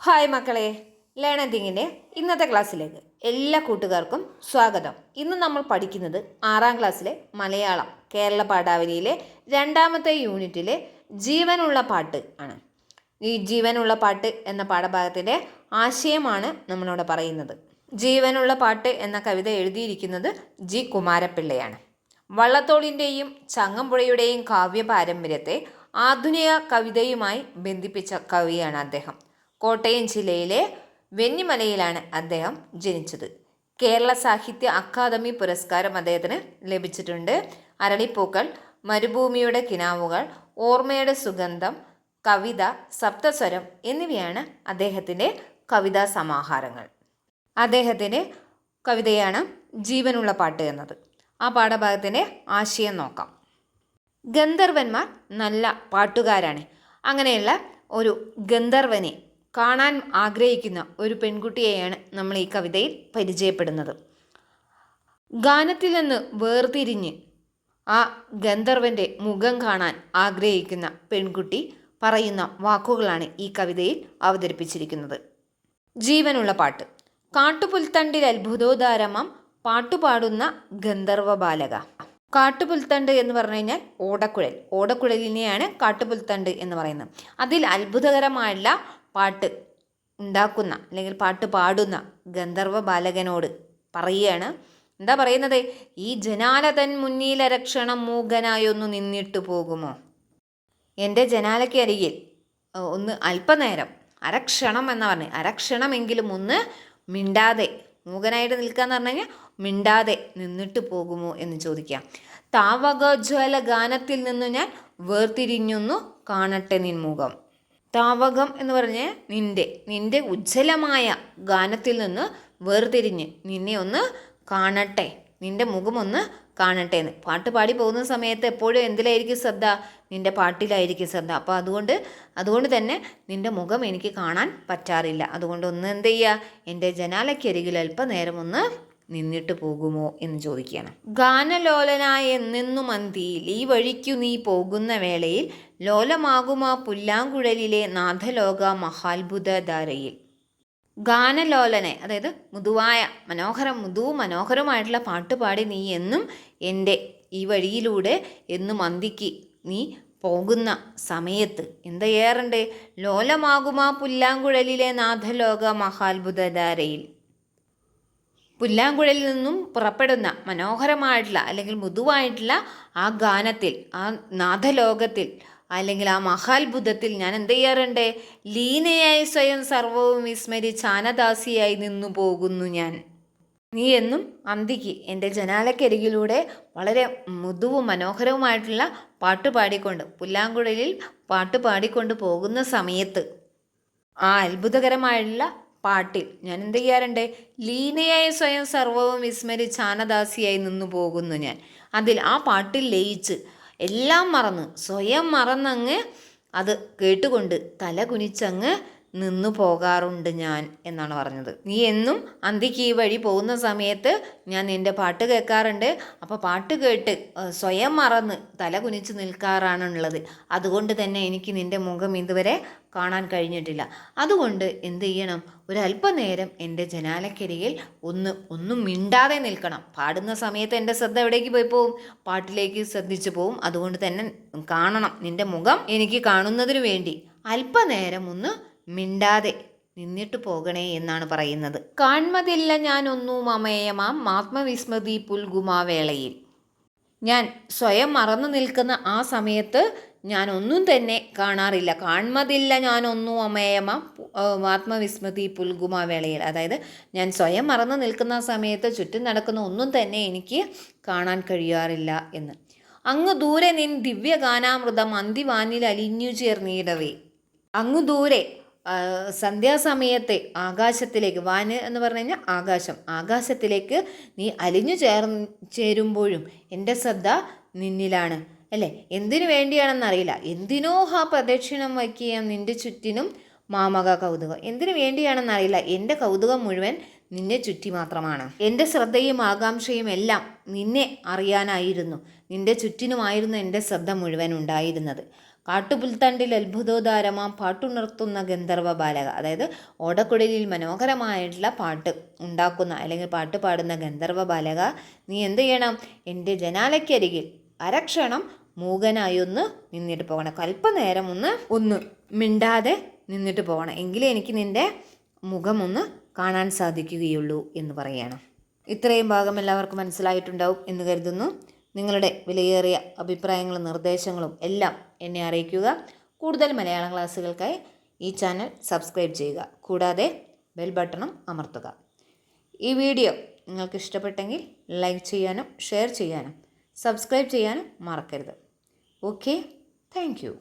Hi മക്കളെ, learn and തിങ്കിൻ്റെ ഇന്നത്തെ ക്ലാസ്സിലേക്ക് എല്ലാ കൂട്ടുകാർക്കും സ്വാഗതം. ഇന്ന് നമ്മൾ പഠിക്കുന്നത് 6ാം ക്ലാസ്സിലെ മലയാളം കേരള പാഠാവലിയിലെ 2ാമത്തെ യൂണിറ്റിലെ ജീവനുള്ള പാട്ട് ആണ്. ഈ ജീവനുള്ള പാട്ട് എന്ന പാഠഭാഗത്തിൻ്റെ ആശയമാണ് നമ്മളിവിടെ പറയുന്നത്. ജീവനുള്ള പാട്ട് എന്ന കവിത എഴുതിയിരിക്കുന്നത് ജി കുമാരപിള്ളയാണ്. വള്ളത്തോളിൻ്റെയും ചങ്ങമ്പുഴയുടെയും കാവ്യ പാരമ്പര്യത്തെ ആധുനിക കവിതയുമായി ബന്ധിപ്പിച്ച കവിയാണ് അദ്ദേഹം. കോട്ടയം ജില്ലയിലെ വെന്നിമലയിലാണ് അദ്ദേഹം ജനിച്ചത്. കേരള സാഹിത്യ അക്കാദമി പുരസ്കാരം അദ്ദേഹത്തിന് ലഭിച്ചിട്ടുണ്ട്. അരളിപ്പൂക്കൾ, മരുഭൂമിയുടെ കിനാവുകൾ, ഓർമ്മയുടെ സുഗന്ധം, കവിത, സപ്തസ്വരം എന്നിവയാണ് അദ്ദേഹത്തിൻ്റെ കവിതാ സമാഹാരങ്ങൾ. അദ്ദേഹത്തിൻ്റെ കവിതയാണ് ജീവനുള്ള പാട്ട് എന്നത്. ആ പാഠഭാഗത്തിൻ്റെ ആശയം നോക്കാം. ഗന്ധർവന്മാർ നല്ല പാട്ടുകാരാണ്. അങ്ങനെയുള്ള ഒരു ഗന്ധർവനെ കാണാൻ ആഗ്രഹിക്കുന്ന ഒരു പെൺകുട്ടിയെയാണ് നമ്മൾ ഈ കവിതയിൽ പരിചയപ്പെടുന്നത്. ഗാനത്തിൽ നിന്ന് വേർതിരിഞ്ഞ് ആ ഗന്ധർവൻ്റെ മുഖം കാണാൻ ആഗ്രഹിക്കുന്ന പെൺകുട്ടി പറയുന്ന വാക്കുകളാണ് ഈ കവിതയിൽ അവതരിപ്പിച്ചിരിക്കുന്നത്. ജീവനുള്ള പാട്ട്. കാട്ടുപുൽത്തണ്ടിൽ അത്ഭുതോദാരമം പാട്ടുപാടുന്ന ഗന്ധർവ ബാലക. കാട്ടുപുൽത്തണ്ട് എന്ന് പറഞ്ഞു കഴിഞ്ഞാൽ ഓടക്കുഴലിനെയാണ് കാട്ടുപുൽത്തണ്ട് എന്ന് പറയുന്നത്. അതിൽ അത്ഭുതകരമായുള്ള പാട്ട് ഉണ്ടാക്കുന്ന അല്ലെങ്കിൽ പാട്ട് പാടുന്ന ഗന്ധർവ ബാലകനോട് പറയുകയാണ്. എന്താ പറയുന്നത്? ഈ ജനാലതൻ മുന്നിലരക്ഷണം മൂകനായൊന്നു നിന്നിട്ട് പോകുമോ? എൻ്റെ ജനാലയ്ക്ക് അരികിൽ ഒന്ന് അല്പനേരം, അരക്ഷണം എന്ന് പറഞ്ഞ്, അരക്ഷണമെങ്കിലും ഒന്ന് മിണ്ടാതെ, മൂകനായിട്ട് നിൽക്കാന്ന് പറഞ്ഞു കഴിഞ്ഞാൽ മിണ്ടാതെ നിന്നിട്ട് പോകുമോ എന്ന് ചോദിക്കാം. താവകജ്വല ഗാനത്തിൽ നിന്നു ഞാൻ വേർതിരിഞ്ഞൊന്നു കാണട്ടെ നിൻ മുഖം. താവകം എന്ന് പറഞ്ഞാൽ നിന്റെ ഉജ്ജ്വലമായ ഗാനത്തിൽ നിന്ന് വേർതിരിഞ്ഞ് നിന്നെ ഒന്ന് കാണട്ടെ, നിന്റെ മുഖമൊന്ന് കാണട്ടെ എന്ന്. പാട്ട് പാടി പോകുന്ന സമയത്ത് എപ്പോഴും എന്തിലായിരിക്കും ശ്രദ്ധ? നിന്റെ പാട്ടിലായിരിക്കും ശ്രദ്ധ. അപ്പോൾ അതുകൊണ്ട് തന്നെ നിന്റെ മുഖം എനിക്ക് കാണാൻ പറ്റാറില്ല. അതുകൊണ്ട് ഒന്ന് എന്ത് ചെയ്യുക, എൻ്റെ ജനാലയ്ക്കരികിൽ അല്പനേരം ഒന്ന് നിന്നിട്ട് പോകുമോ എന്ന് ചോദിക്കുകയാണ്. ഗാനലോലനായ എന്നെന്നു മന്തിയിൽ ഈ വഴിക്കു നീ പോകുന്ന വേളയിൽ ലോലമാകുമാ പുല്ലാങ്കുഴലിലെ നാഥലോക മഹാത്ഭുതധാരയിൽ. ഗാനലോലനെ, അതായത് മനോഹരമായിട്ടുള്ള പാട്ടുപാടി നീ എന്നും എൻ്റെ ഈ വഴിയിലൂടെ എന്നും അന്തിക്ക് നീ പോകുന്ന സമയത്ത് എന്ത് ചെയ്യാറുണ്ട്? ലോലമാകുമാ പുല്ലാങ്കുഴലിലെ നാഥലോക മഹാത്ഭുതധാരയിൽ. പുല്ലാങ്കുഴലിൽ നിന്നും പുറപ്പെടുന്ന മനോഹരമായിട്ടുള്ള അല്ലെങ്കിൽ മൃദുവായിട്ടുള്ള ആ ഗാനത്തിൽ, ആ നാഥലോകത്തിൽ അല്ലെങ്കിൽ ആ മഹാത്ഭുതത്തിൽ ഞാൻ എന്ത് ചെയ്യാറുണ്ട്? ലീനയായി സ്വയം സർവവും വിസ്മരിച്ച് ആനദാസിയായി നിന്നു പോകുന്നു ഞാൻ. നീ എന്നും അന്തിക്ക് എൻ്റെ ജനാലക്കരികിലൂടെ വളരെ മൃദുവും മനോഹരവുമായിട്ടുള്ള പാട്ട് പാടിക്കൊണ്ട്, പുല്ലാങ്കുഴലിൽ പാട്ട് പാടിക്കൊണ്ട് പോകുന്ന സമയത്ത് ആ അത്ഭുതകരമായിട്ടുള്ള പാട്ടിൽ ഞാൻ എന്ത് ചെയ്യാറുണ്ട്? ലീനയായി സ്വയം സർവവും വിസ്മരിച്ച് ആനദാസിയായി നിന്നു പോകുന്നു ഞാൻ. അതിൽ ആ പാട്ടിൽ ലയിച്ച് എല്ലാം മറന്ന്, സ്വയം മറന്നങ്ങ് അത് കേട്ടുകൊണ്ട് തല കുനിച്ചങ്ങ് നിന്നു പോകാറുണ്ട് ഞാൻ എന്നാണ് പറഞ്ഞത്. നീ എന്നും അന്തിക്ക് ഈ വഴി പോകുന്ന സമയത്ത് ഞാൻ നിൻ്റെ പാട്ട് കേൾക്കാറുണ്ട്. അപ്പോൾ പാട്ട് കേട്ട് സ്വയം മറന്ന് തല കുനിച്ച് നിൽക്കാറാണുള്ളത്. അതുകൊണ്ട് തന്നെ എനിക്ക് നിൻ്റെ മുഖം ഇതുവരെ കാണാൻ കഴിഞ്ഞിട്ടില്ല. അതുകൊണ്ട് എന്ത് ചെയ്യണം? ഒരല്പനേരം എൻ്റെ ജനാലക്കരികിൽ ഒന്നും മിണ്ടാതെ നിൽക്കണം. പാടുന്ന സമയത്ത് എൻ്റെ ശ്രദ്ധ എവിടേക്ക് പോയി പോവും? പാട്ടിലേക്ക് ശ്രദ്ധിച്ചു പോവും. അതുകൊണ്ട് തന്നെ കാണണം, നിൻ്റെ മുഖം എനിക്ക് കാണുന്നതിന് വേണ്ടി അല്പനേരം ഒന്ന് മിണ്ടാതെ നിന്നിട്ട് പോകണേ എന്നാണ് പറയുന്നത്. കാൺമതില്ല ഞാൻ ഒന്നും അമേയമാം ആത്മവിസ്മൃതി പുൽകുമാ വേളയിൽ. ഞാൻ സ്വയം മറന്നു നിൽക്കുന്ന ആ സമയത്ത് ഞാൻ ഒന്നും തന്നെ കാണാറില്ല. കാൺമതില്ല ഞാൻ ഒന്നും അമേയമാം ആത്മവിസ്മൃതി പുൽകുമാ വേളയിൽ. അതായത് ഞാൻ സ്വയം മറന്നു നിൽക്കുന്ന സമയത്ത് ചുറ്റും നടക്കുന്ന ഒന്നും തന്നെ എനിക്ക് കാണാൻ കഴിയാറില്ല എന്ന്. അങ്ങ് ദൂരെ നിൻ ദിവ്യഗാനാമൃതം അന്തിവാനിൽ അലിഞ്ഞു ചേർന്നിടവേ. അങ്ങ് ദൂരെ സന്ധ്യാസമയത്തെ ആകാശത്തിലേക്ക്, വാന് എന്ന് പറഞ്ഞു കഴിഞ്ഞാൽ ആകാശത്തിലേക്ക് നീ അലിഞ്ഞു ചേരുമ്പോഴും എൻ്റെ ശ്രദ്ധ നിന്നിലാണ് അല്ലേ? എന്തിനു വേണ്ടിയാണെന്നറിയില്ല. എന്തിനോ പ്രദക്ഷിണം വയ്ക്കുക നിൻ്റെ ചുറ്റിനും മാമക കൗതുകം. എന്തിനു വേണ്ടിയാണെന്നറിയില്ല, എൻ്റെ കൗതുകം മുഴുവൻ നിന്നെ ചുറ്റി മാത്രമാണ്. എൻ്റെ ശ്രദ്ധയും ആകാംക്ഷയും എല്ലാം നിന്നെ അറിയാനായിരുന്നു. നിൻ്റെ ചുറ്റിനുമായിരുന്നു എൻ്റെ ശ്രദ്ധ മുഴുവൻ ഉണ്ടായിരുന്നത്. കാട്ടുപുൽത്തണ്ടിൽ അത്ഭുതോദാരമാം പാട്ടുണർത്തുന്ന ഗന്ധർവ ബാലക, അതായത് ഓടക്കുഴലിൽ മനോഹരമായിട്ടുള്ള പാട്ട് ഉണ്ടാക്കുന്ന അല്ലെങ്കിൽ പാട്ട് പാടുന്ന ഗന്ധർവ ബാലക, നീ എന്ത് ചെയ്യണം? എൻ്റെ ജനാലയ്ക്കരികിൽ അരക്ഷണം മൂകനായി ഒന്ന് നിന്നിട്ട് പോകണം. അല്പനേരം ഒന്ന് മിണ്ടാതെ നിന്നിട്ട് പോകണം. എങ്കിലേ എനിക്ക് നിൻ്റെ മുഖമൊന്ന് കാണാൻ സാധിക്കുകയുള്ളൂ എന്ന് പറയുകയാണ്. ഇത്രയും ഭാഗം എല്ലാവർക്കും മനസ്സിലായിട്ടുണ്ടാവും എന്ന് കരുതുന്നു. നിങ്ങളുടെ വിലയേറിയ അഭിപ്രായങ്ങളും നിർദ്ദേശങ്ങളും എല്ലാം എന്നെ അറിയിക്കുക. കൂടുതൽ മലയാളം ക്ലാസ്സുകൾക്കായി ഈ ചാനൽ സബ്സ്ക്രൈബ് ചെയ്യുക. കൂടാതെ ബെൽ ബട്ടണും അമർത്തുക. ഈ വീഡിയോ നിങ്ങൾക്ക് ഇഷ്ടപ്പെട്ടെങ്കിൽ ലൈക്ക് ചെയ്യാനും ഷെയർ ചെയ്യാനും സബ്സ്ക്രൈബ് ചെയ്യാനും മറക്കരുത്. Okay, thank you.